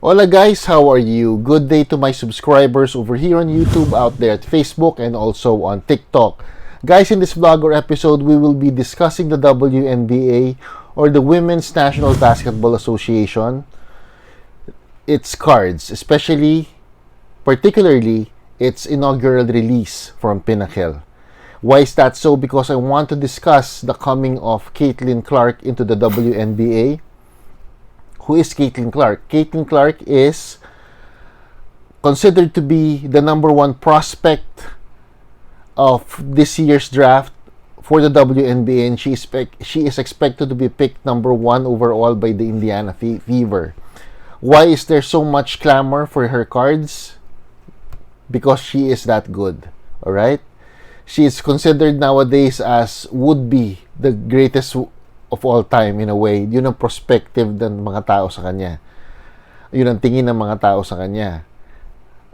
Hola guys, how are you? Good day to my subscribers over here on YouTube, out there at Facebook, and also on TikTok. Guys, in this vlog or episode, we will be discussing the WNBA or the Women's National Basketball Association. Its cards, particularly, its inaugural release from Pinnacle. Why is that so? Because I want to discuss the coming of Caitlin Clark into the WNBA. Who is Caitlin Clark? Caitlin Clark is considered to be the number one prospect of this year's draft for the WNBA, and she is expected to be picked number one overall by the Indiana Fever. Why is there so much clamor for her cards? Because she is that good. Alright? She is considered nowadays as would-be the greatest of all time in a way. Yun ang perspective ng mga tao sa kanya. Yun ang tingin ng mga tao sa kanya.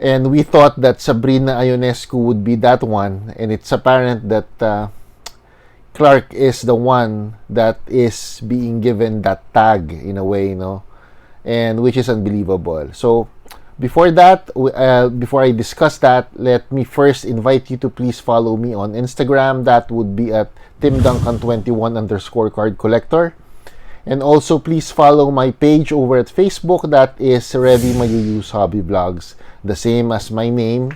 And we thought that Sabrina Ionescu would be that one, and it's apparent that Clark is the one that is being given that tag in a way, and which is unbelievable. So before I discuss that, let me first invite you to please follow me on Instagram. That would be at timduncan21_card collector. And also please follow my page over at Facebook. That is Revy Mayuyus Hobby Vlogs. The same as my name,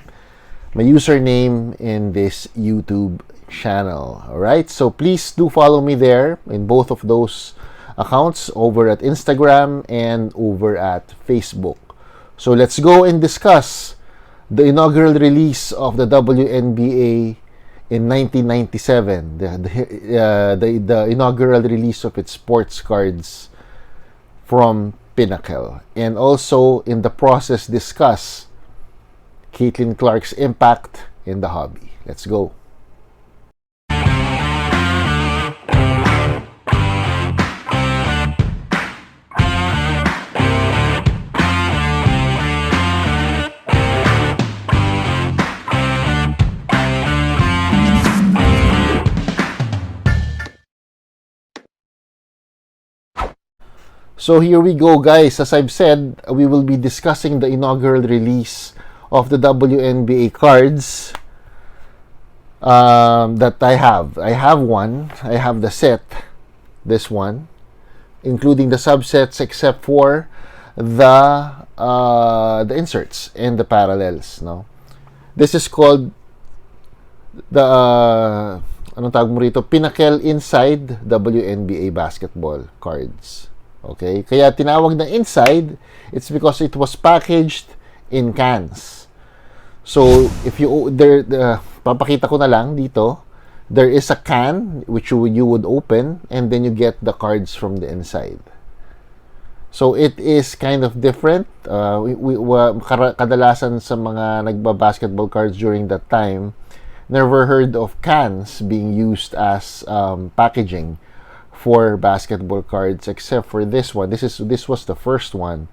my username in this YouTube channel. Alright, so please do follow me there in both of those accounts, over at Instagram and over at Facebook. So let's go and discuss the inaugural release of the WNBA in 1997, the inaugural release of its sports cards from Pinnacle, and also in the process discuss Caitlin Clark's impact in the hobby. Let's go. So here we go, guys. As I've said, we will be discussing the inaugural release of the WNBA cards that I have. I have one. I have the set, this one, including the subsets, except for the inserts and the parallels. This is called the anong tawag mo rito? Pinnacle Inside WNBA Basketball cards. Okay, kaya tinawag na inside, it's because it was packaged in cans. So, if you papakita ko na lang dito, there is a can which you would open, and then you get the cards from the inside. So, it is kind of different. Kadalasan sa mga nagba-basketball cards during that time, never heard of cans being used as packaging for basketball cards, except for this one. This was the first one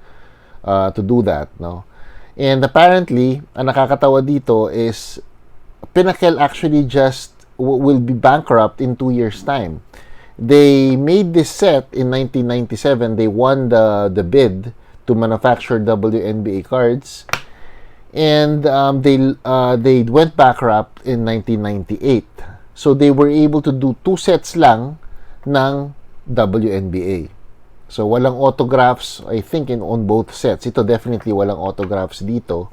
to do that, And apparently, ang nakakatawa dito is Pinnacle actually just will be bankrupt in 2 years' time. They made this set in 1997. They won the bid to manufacture WNBA cards, and they went bankrupt in 1998. So they were able to do 2 sets lang ng WNBA. So walang autographs, I think, on both sets. Ito definitely walang autographs dito.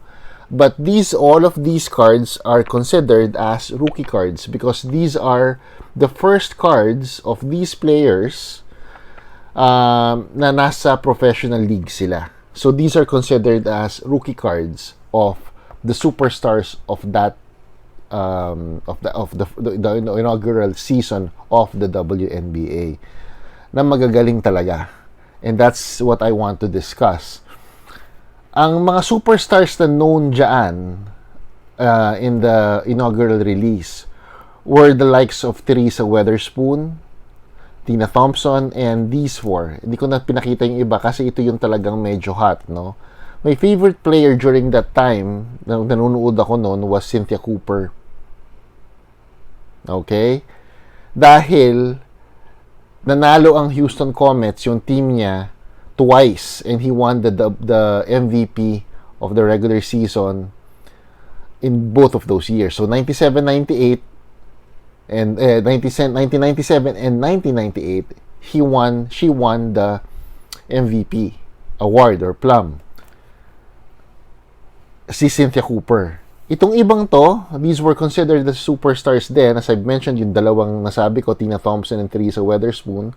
But all of these cards are considered as rookie cards because these are the first cards of these players na nasa professional league sila. So these are considered as rookie cards of the superstars of that the inaugural season of the WNBA na magagaling talaga. And that's what I want to discuss. Ang mga superstars na known dyan in the inaugural release were the likes of Teresa Weatherspoon, Tina Thompson, and these 4. Hindi ko na pinakita yung iba kasi ito yung talagang medyo hot, My favorite player during that time, na nanonood ako noon, was Cynthia Cooper. Okay? Dahil nanalo ang Houston Comets, yung team niya, twice, and he won the MVP of the regular season in both of those years. So 97-98 and 1997 and 1998, she won the MVP award or plum. Si Cynthia Cooper. Itong ibang to, these were considered the superstars then. As I've mentioned, yung dalawang nasabi ko, Tina Thompson and Teresa Weatherspoon.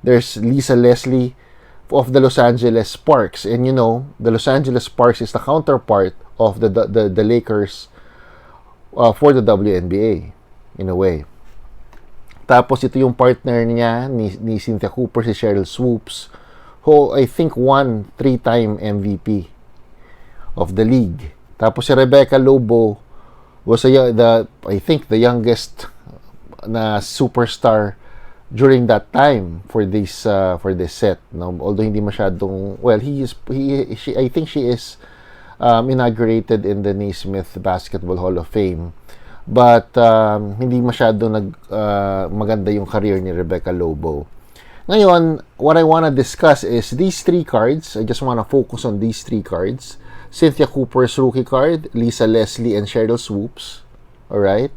There's Lisa Leslie of the Los Angeles Sparks. And you know, the Los Angeles Sparks is the counterpart of the Lakers for the WNBA, in a way. Tapos ito yung partner niya ni Cynthia Cooper, si Cheryl Swoops, who I think won 3-time MVP of the league. Tapos si Rebecca Lobo was I think the youngest na superstar during that time for this set. No? Although hindi masyadong, well, I think she is inaugurated in the Naismith Basketball Hall of Fame. But hindi masyado maganda yung career ni Rebecca Lobo. Ngayon, what I want to discuss is these three cards. I just want to focus on these three cards. Cynthia Cooper's rookie card, Lisa Leslie, and Cheryl Swoops. Alright?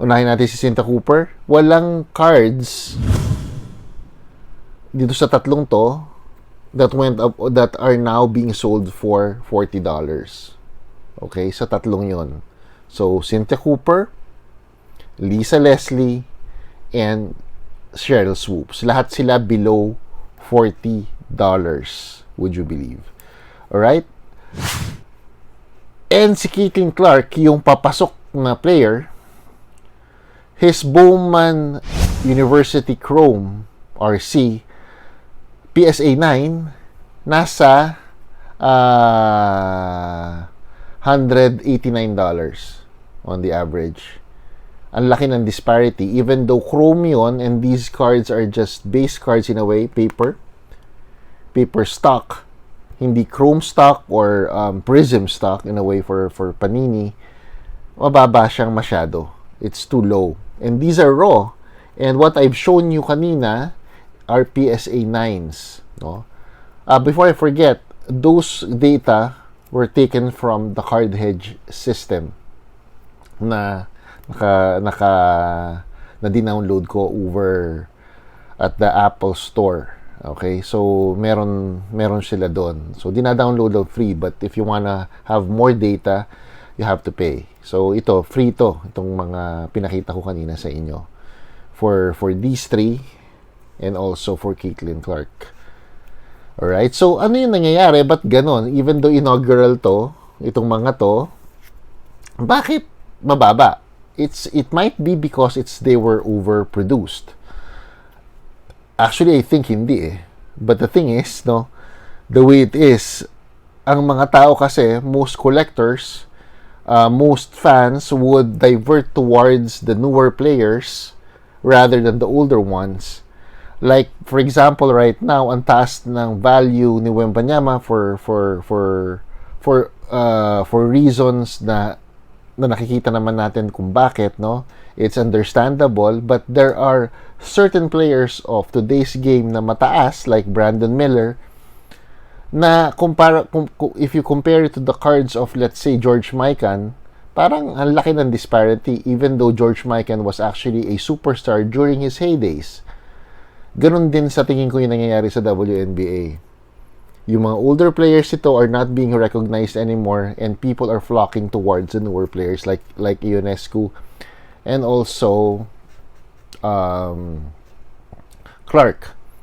Unahin natin si Cynthia Cooper. Walang cards dito sa tatlong to that are now being sold for $40. Okay? Sa tatlong yon. So, Cynthia Cooper, Lisa Leslie, and Cheryl Swoops. Lahat sila below $40. Would you believe? Alright? And si Caitlin Clark, yung papasok na player, his Bowman University Chrome RC PSA 9 nasa $189 on the average. Ang laki ng disparity, even though chrome yun, and these cards are just base cards in a way, paper stock, hindi chrome stock or prism stock in a way for Panini. Mababa siyang masyado. It's too low. And these are raw. And what I've shown you kanina are PSA 9s. No? Before I forget, those data were taken from the card hedge system na na-download ko over at the Apple Store. Okay? So, meron sila doon. So, dina-download daw free, but if you wanna have more data, you have to pay. So, ito, free to. Itong mga pinakita ko kanina sa inyo. For these three, and also for Caitlin Clark. Alright? So, ano yung nangyayari? Ba't ganon? Even though inaugural to, itong mga to, bakit mababa? It might be because they were overproduced. Actually, I think hindi eh. But the thing is, no, the way it is, ang mga tao kasi, most collectors, most fans would divert towards the newer players rather than the older ones. Like, for example, right now, ang taas ng value ni Wembanyama for reasons na nakikita naman natin kung bakit, no? It's understandable, but there are certain players of today's game na mataas, like Brandon Miller, na if you compare it to the cards of, let's say, George Mikan, parang ang laki ng disparity, even though George Mikan was actually a superstar during his heydays. Ganon din sa tingin ko yung nangyayari sa WNBA. Yung mga older players ito are not being recognized anymore, and people are flocking towards the newer players like Ionescu and also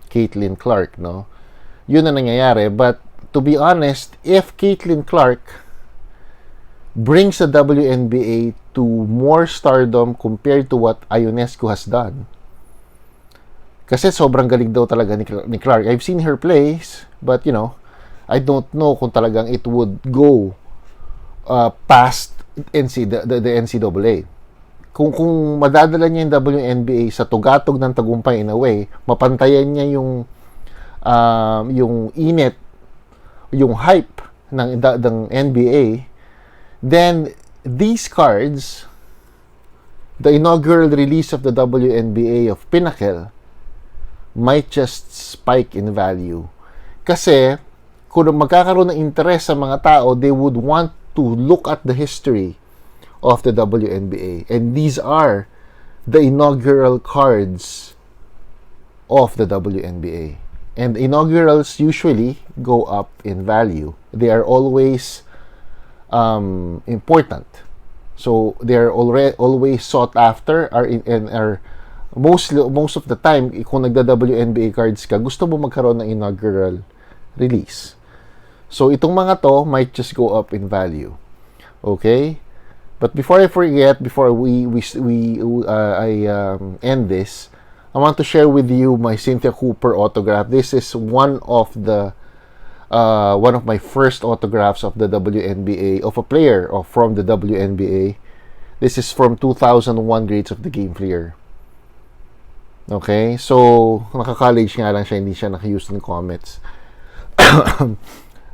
Caitlin Clark, no? Yun ang nangyayari. But to be honest, if Caitlin Clark brings the WNBA to more stardom compared to what Ionescu has done, kasi sobrang galing daw talaga ni Clark. I've seen her plays, but you know, I don't know kung talagang it would go past the NCAA. Kung madadala niya yung WNBA sa tugatog ng tagumpay in a way, mapantayan niya yung init, yung hype ng NBA, then these cards, the inaugural release of the WNBA of Pinnacle, might just spike in value Kasi, kung magkakaroon ng interest sa mga tao, they would want to look at the history of the WNBA. And these are the inaugural cards of the WNBA. And inaugurals usually go up in value. They are always important. So they are always sought after, and are most of the time, kung nagda-WNBA cards ka, gusto mo magkaroon ng inaugural release. So itong mga to might just go up in value. Okay? But before I forget, before I end this, I want to share with you my Cynthia Cooper autograph. This is one of my first autographs of the WNBA, of a player from the WNBA. This is from 2001 Grades of the Game Player. Okay? So, naka-college nga lang siya, hindi siya naka-Houston Comets.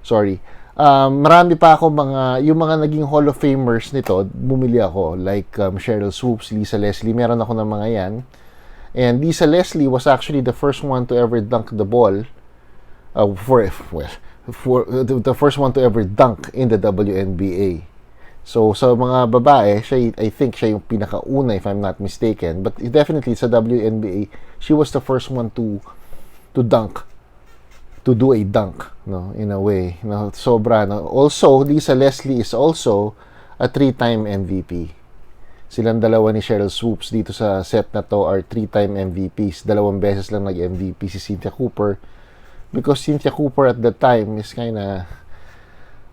Sorry. Marami pa ako yung mga naging Hall of Famers nito, bumili ako. Like Cheryl Swoops, Lisa Leslie, meron ako ng mga yan. And Lisa Leslie was actually the first one to ever dunk the ball, the first one to ever dunk in the WNBA. So, sa mga babae, I think siya yung pinakauna, if I'm not mistaken. But definitely, sa WNBA, she was the first one to dunk. To do a dunk, no, in a way. No, sobra, no. Also, Lisa Leslie is also a 3-time MVP. Silang dalawa ni Cheryl Swoops dito sa set na to are 3-time MVPs. 2 beses lang nag-MVP si Cynthia Cooper. Because Cynthia Cooper at that time is kinda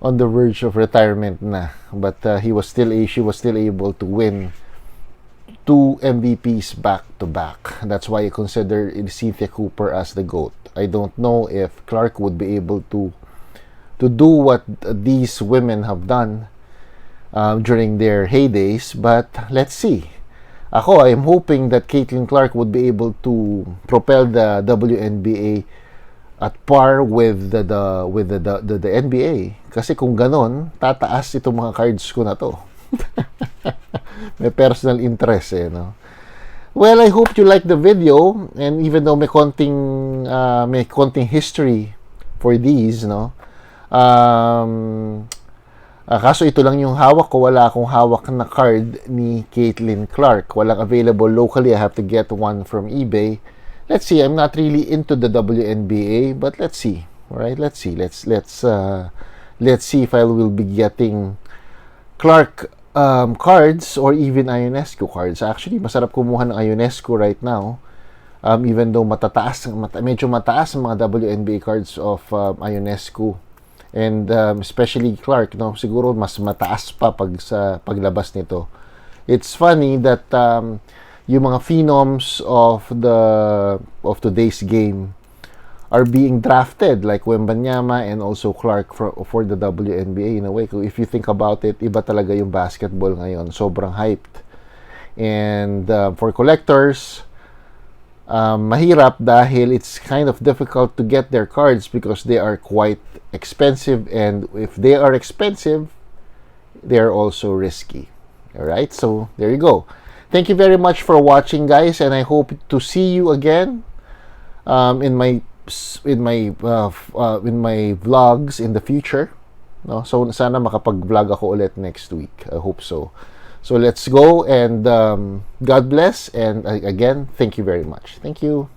on the verge of retirement na. But she was still able to win 2 MVPs back to back. That's why I consider Cynthia Cooper as the GOAT. I don't know if Clark would be able to do what these women have done during their heydays, but let's see. I'm hoping that Caitlin Clark would be able to propel the WNBA at par with the NBA. Kasi kung ganon, tataas itong mga cards ko na to. May personal interest no? Well, I hope you like the video, and even though may konting history for these, no? Kaso ito lang yung hawak ko, wala akong hawak na card ni Caitlin Clark. Walang available locally. I have to get one from eBay. Let's see. I'm not really into the WNBA, but let's see. All right, let's see. Let's see if I will be getting Clark cards or even Ionescu cards. Actually, masarap kumuha ng Ionescu right now. Even though medyo mataas ang mga WNBA cards of Ionescu. And especially Clark, no? Siguro mas mataas pa sa paglabas nito. It's funny that yung mga phenoms of today's game are being drafted, like Wembanyama and also Clark for the WNBA in a way. If you think about it, iba talaga yung basketball ngayon. Sobrang hyped. And for collectors, mahirap dahil it's kind of difficult to get their cards because they are quite expensive, and if they are expensive, they are also risky. Alright, so there you go. Thank you very much for watching, guys, and I hope to see you again in my vlogs in the future, no? So sana makapag-vlog ako ulit next week. I hope so. So let's go, and God bless, and again, thank you very much. Thank you.